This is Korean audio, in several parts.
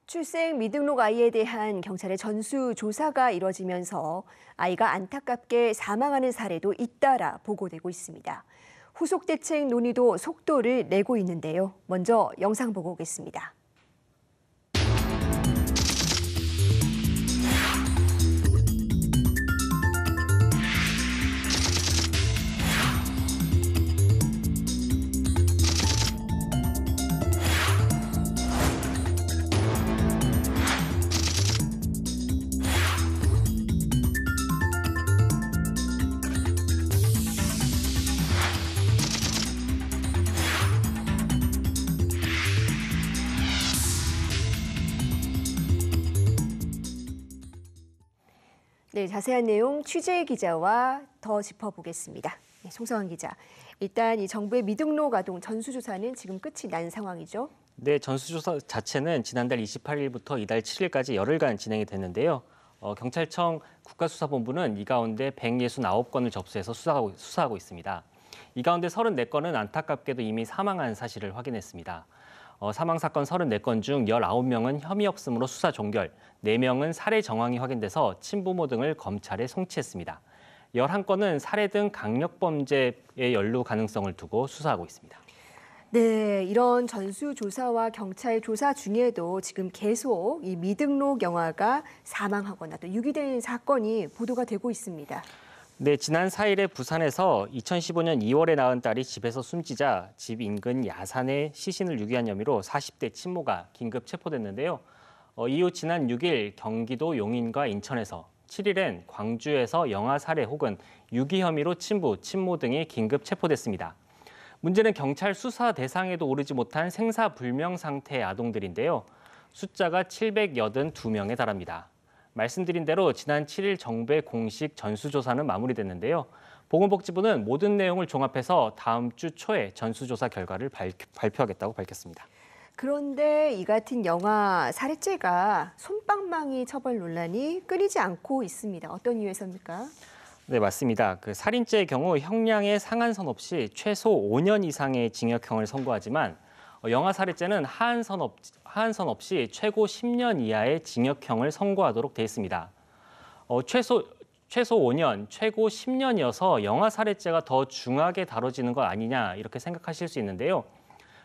출생 미등록 아이에 대한 경찰의 전수조사가 이뤄지면서 아이가 안타깝게 사망하는 사례도 잇따라 보고되고 있습니다. 후속 대책 논의도 속도를 내고 있는데요. 먼저 영상 보고 오겠습니다. 네, 자세한 내용 취재 기자와 더 짚어보겠습니다. 네, 송성환 기자. 일단 이 정부의 미등록 아동 전수조사는 지금 끝이 난 상황이죠? 네, 전수조사 자체는 지난달 28일부터 이달 7일까지 열흘간 진행이 됐는데요. 경찰청 국가수사본부는 이 가운데 169건을 접수해서 수사하고 있습니다. 이 가운데 34건은 안타깝게도 이미 사망한 사실을 확인했습니다. 사망 사건 34건 중 19명은 혐의 없음으로 수사 종결, 4명은 살해 정황이 확인돼서 친부모 등을 검찰에 송치했습니다. 11건은 살해 등 강력범죄에 연루 가능성을 두고 수사하고 있습니다. 네, 이런 전수조사와 경찰 조사 중에도 지금 계속 이 미등록 영아가 사망하거나 또 유기된 사건이 보도가 되고 있습니다. 네, 지난 4일에 부산에서 2015년 2월에 낳은 딸이 집에서 숨지자 집 인근 야산에 시신을 유기한 혐의로 40대 친모가 긴급 체포됐는데요. 이후 지난 6일 경기도 용인과 인천에서, 7일엔 광주에서 영아 살해 혹은 유기 혐의로 친부, 친모 등이 긴급 체포됐습니다. 문제는 경찰 수사 대상에도 오르지 못한 생사불명 상태의 아동들인데요. 숫자가 782명에 달합니다. 말씀드린 대로 지난 7일 정부의 공식 전수조사는 마무리됐는데요. 보건복지부는 모든 내용을 종합해서 다음 주 초에 전수조사 결과를 발표하겠다고 밝혔습니다. 그런데 이 같은 영아 살해죄가 솜방망이 처벌 논란이 끊이지 않고 있습니다. 어떤 이유에서입니까? 네, 맞습니다. 살인죄의 경우 형량의 상한선 없이 최소 5년 이상의 징역형을 선고하지만 영아 살해죄는 하한선 없이 최고 10년 이하의 징역형을 선고하도록 돼 있습니다. 최소 5년, 최고 10년이어서 영아 살해죄가 더 중하게 다뤄지는 것 아니냐 이렇게 생각하실 수 있는데요.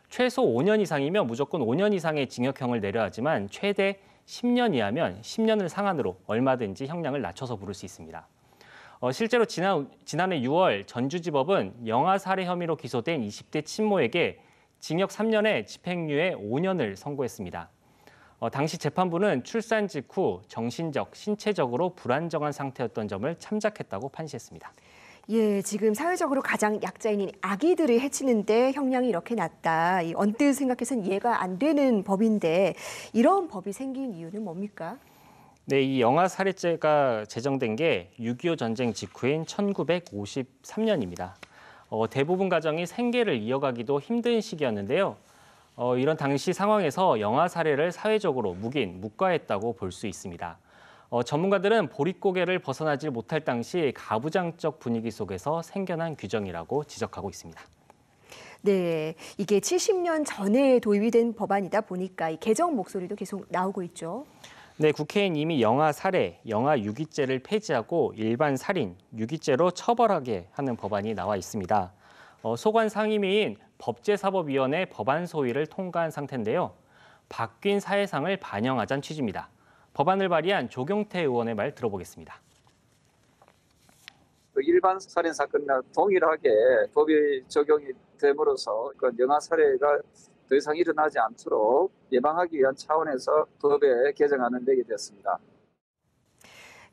최소 5년 이상이면 무조건 5년 이상의 징역형을 내려야 하지만 최대 10년 이하면 10년을 상한으로 얼마든지 형량을 낮춰서 부를 수 있습니다. 실제로 지난해 6월 전주지법은 영아 살해 혐의로 기소된 20대 친모에게 징역 3년에 집행유예 5년을 선고했습니다. 당시 재판부는 출산 직후 정신적, 신체적으로 불안정한 상태였던 점을 참작했다고 판시했습니다. 예, 지금 사회적으로 가장 약자인 아기들을 해치는데 형량이 이렇게 낮다. 언뜻 생각해서는 이해가 안 되는 법인데 이런 법이 생긴 이유는 뭡니까? 네, 이 영아 살해죄가 제정된 게 6.25 전쟁 직후인 1953년입니다. 대부분 가정이 생계를 이어가기도 힘든 시기였는데요. 이런 당시 상황에서 영아 살해를 사회적으로 묵과했다고 볼 수 있습니다. 전문가들은 보릿고개를 벗어나지 못할 당시 가부장적 분위기 속에서 생겨난 규정이라고 지적하고 있습니다. 네, 이게 70년 전에 도입이 된 법안이다 보니까 이 개정 목소리도 계속 나오고 있죠. 네, 국회엔 이미 영아 살해, 영아 유기죄를 폐지하고 일반 살인, 유기죄로 처벌하게 하는 법안이 나와 있습니다. 소관 상임위인 법제사법위원회 법안 소위를 통과한 상태인데요. 바뀐 사회상을 반영하자는 취지입니다. 법안을 발의한 조경태 의원의 말 들어보겠습니다. 일반 살인 사건과 동일하게 법이 적용이 됨으로써 영아 살해가 더 이상 일어나지 않도록 예방하기 위한 차원에서 법에 개정안을 내게 되었습니다.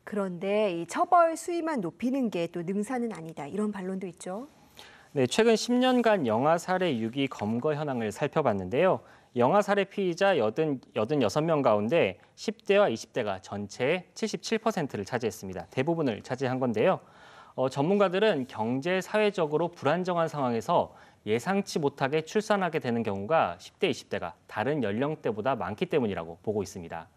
그런데 이 처벌 수위만 높이는 게 또 능사는 아니다. 이런 반론도 있죠. 네, 최근 10년간 영아 살해 유기 검거 현황을 살펴봤는데요. 영아 살해 피의자 86명 가운데 10대와 20대가 전체의 77%를 차지했습니다. 대부분을 차지한 건데요. 전문가들은 경제, 사회적으로 불안정한 상황에서 예상치 못하게 출산하게 되는 경우가 10대, 20대가 다른 연령대보다 많기 때문이라고 보고 있습니다.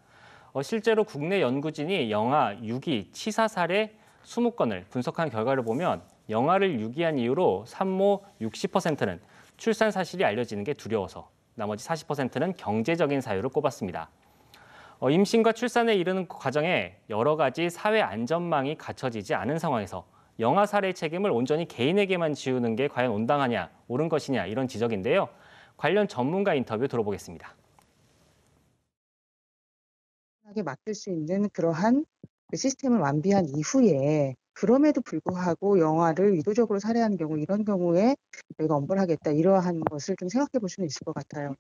실제로 국내 연구진이 영아, 유기, 치사 사례 20건을 분석한 결과를 보면 영아를 유기한 이유로 산모 60%는 출산 사실이 알려지는 게 두려워서, 나머지 40%는 경제적인 사유를 꼽았습니다. 임신과 출산에 이르는 과정에 여러 가지 사회 안전망이 갖춰지지 않은 상황에서 영아 살해 책임을 온전히 개인에게만 지우는 게 과연 온당하냐, 옳은 것이냐 이런 지적인데요. 관련 전문가 인터뷰 들어보겠습니다. 하게 맡길 수 있는 그러한 시스템을 완비한 이후에 그럼에도 불구하고 영아를 의도적으로 살해하는 경우, 이런 경우에 저희가 엄벌하겠다, 이러한 것을 좀 생각해 볼 수는 있을 것 같아요.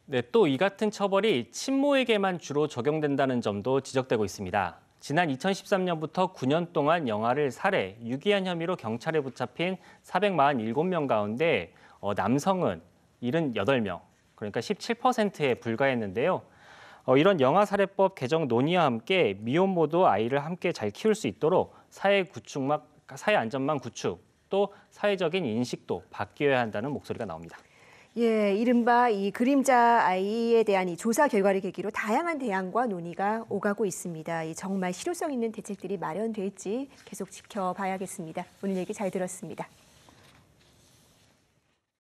네, 또 이 같은 처벌이 친모에게만 주로 적용된다는 점도 지적되고 있습니다. 지난 2013년부터 9년 동안 영아를 살해, 유기한 혐의로 경찰에 붙잡힌 447명 가운데 남성은 78명, 그러니까 17%에 불과했는데요. 이런 영아살해법 개정 논의와 함께 미혼모도 아이를 함께 잘 키울 수 있도록 사회 안전망 구축, 또 사회적인 인식도 바뀌어야 한다는 목소리가 나옵니다. 예, 이른바 이 그림자 아이에 대한 이 조사 결과를 계기로 다양한 대안과 논의가 오가고 있습니다. 이 정말 실효성 있는 대책들이 마련될지 계속 지켜봐야겠습니다. 오늘 얘기 잘 들었습니다.